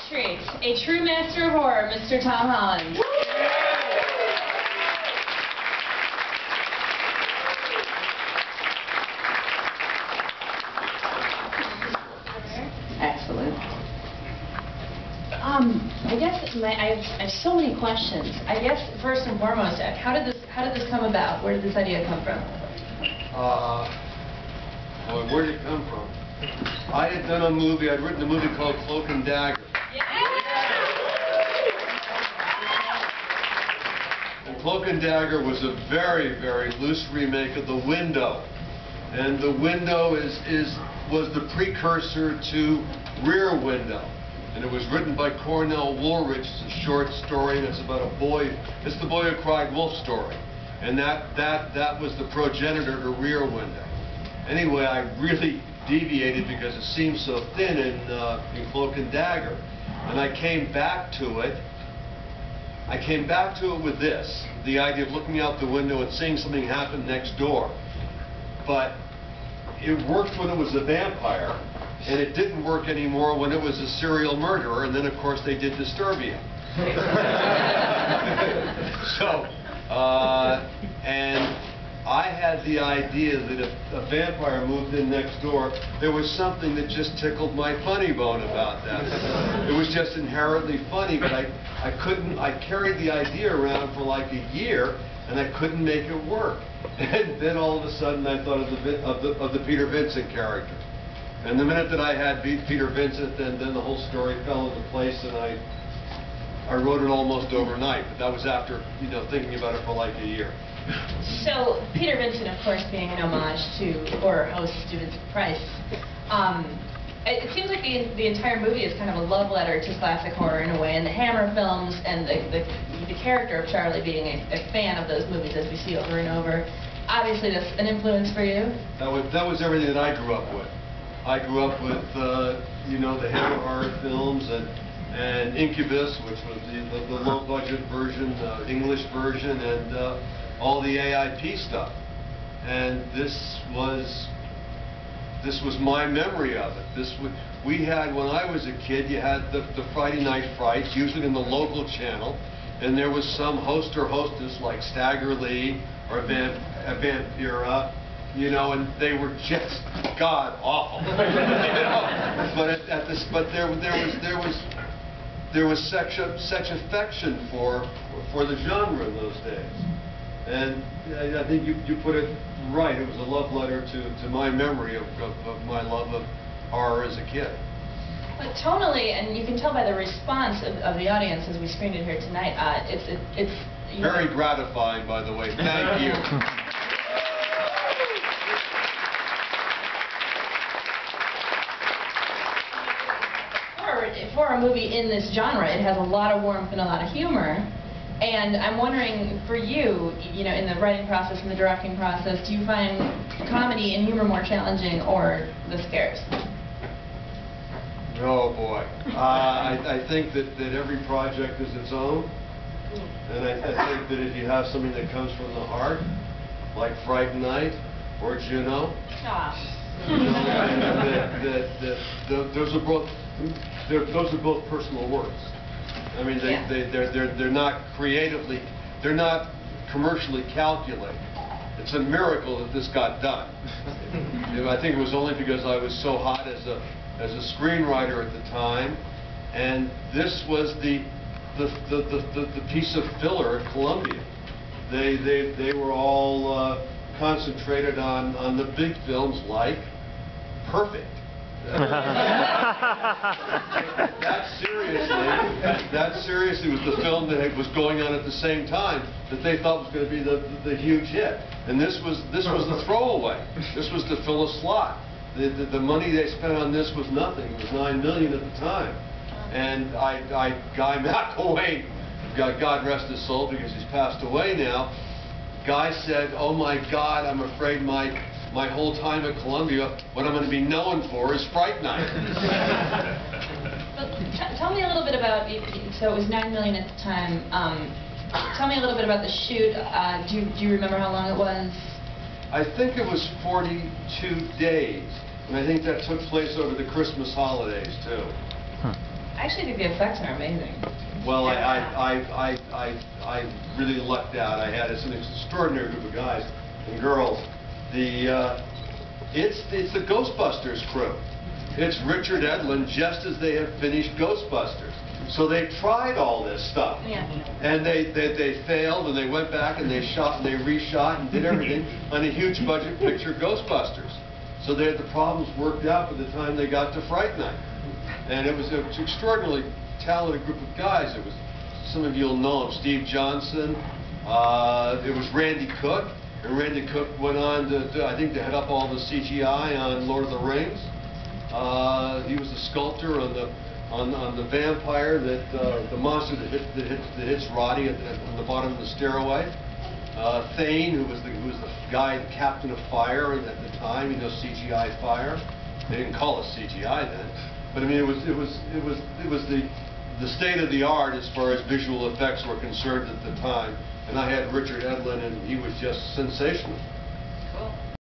treat. A true master of horror, Mr. Tom Holland. Excellent. I guess I have so many questions. I guess first and foremost, how did this come about? Where did this idea come from? Well, where did it come from? I had done a movie. I'd written a movie called Cloak and Dagger. And Cloak and Dagger was a very, very loose remake of The Window. And The Window was the precursor to Rear Window. And it was written by Cornell Woolrich. It's a short story, and it's about a boy. It's the Boy Who Cried Wolf story. And that was the progenitor to Rear Window. Anyway, I really deviated because it seemed so thin in Cloak and Dagger. And I came back to it. I came back to it with this, the idea of looking out the window and seeing something happen next door. But it worked when it was a vampire, and it didn't work anymore when it was a serial murderer, and then of course they did Disturbia. And I had the idea that if a vampire moved in next door, there was something that just tickled my funny bone about that. It was just inherently funny, but I carried the idea around for like a year, and I couldn't make it work. And then all of a sudden I thought of the Peter Vincent character. And the minute that I had Peter Vincent, then the whole story fell into place, and I wrote it almost overnight. But that was after, thinking about it for like a year. So Peter Vincent, of course, being an homage to horror host Vincent Price. It seems like the entire movie is kind of a love letter to classic horror in a way, and the Hammer films, and the character of Charlie being a fan of those movies as we see over and over. Obviously, that's an influence for you. That was everything that I grew up with. I grew up with the Hammer horror films and Incubus, which was the low-budget version, English version, and all the AIP stuff. And this was my memory of it. We had, when I was a kid, you had the Friday Night Frights, usually in the local channel, and there was some host or hostess like Stagger Lee or Vampira, and they were just god awful. But there was such affection for the genre in those days. And I think you put it right. It was a love letter to my memory of my love of horror as a kid. But tonally, and you can tell by the response of the audience as we screened it here tonight, it's very gratifying, by the way. Thank you. For a movie in this genre, it has a lot of warmth and a lot of humor. And I'm wondering, for you, in the writing process and the directing process, do you find comedy and humor more challenging, or the scares? Oh boy, I think that every project is its own, and I think that if you have something that comes from the heart, like Fright Night or Juno, those are both personal works. I mean, they're not creatively, they're not commercially calculated. It's a miracle that this got done. I think it was only because I was so hot as a screenwriter at the time, and this was the piece of filler at Columbia. They were all concentrated on the big films like Perfect. That seriously was the film that was going on at the same time that they thought was going to be the huge hit. And this was the throwaway. This was to fill a slot. The money they spent on this was nothing. It was $9 million at the time. And Guy McElwain, God rest his soul because he's passed away now, Guy said, "Oh my God, I'm afraid my whole time at Columbia, what I'm going to be known for is Fright Night." Well, tell me a little bit about, so it was $9 million at the time. Tell me a little bit about the shoot. Do you remember how long it was? I think it was 42 days, and I think that took place over the Christmas holidays too. I actually think the effects are amazing. Well, I really lucked out. I had an extraordinary group of guys and girls. It's the Ghostbusters crew. It's Richard Edlund just as they had finished Ghostbusters. So they tried all this stuff. Yeah. And they failed, and they went back and they shot and they reshot and did everything on a huge budget picture, Ghostbusters. So they had the problems worked out by the time they got to Fright Night. And it was an extraordinarily talented group of guys. It was, some of you will know him, Steve Johnson. It was Randy Cook. And Randy Cook went on to, I think, to head up all the CGI on Lord of the Rings. He was the sculptor on the vampire, the monster that hits Roddy on the bottom of the stairway. Thane, who was the guy, the captain of fire at the time, you know, CGI fire. They didn't call it CGI then, but I mean it was the state of the art as far as visual effects were concerned at the time. And I had Richard Edlund, and he was just sensational. Cool.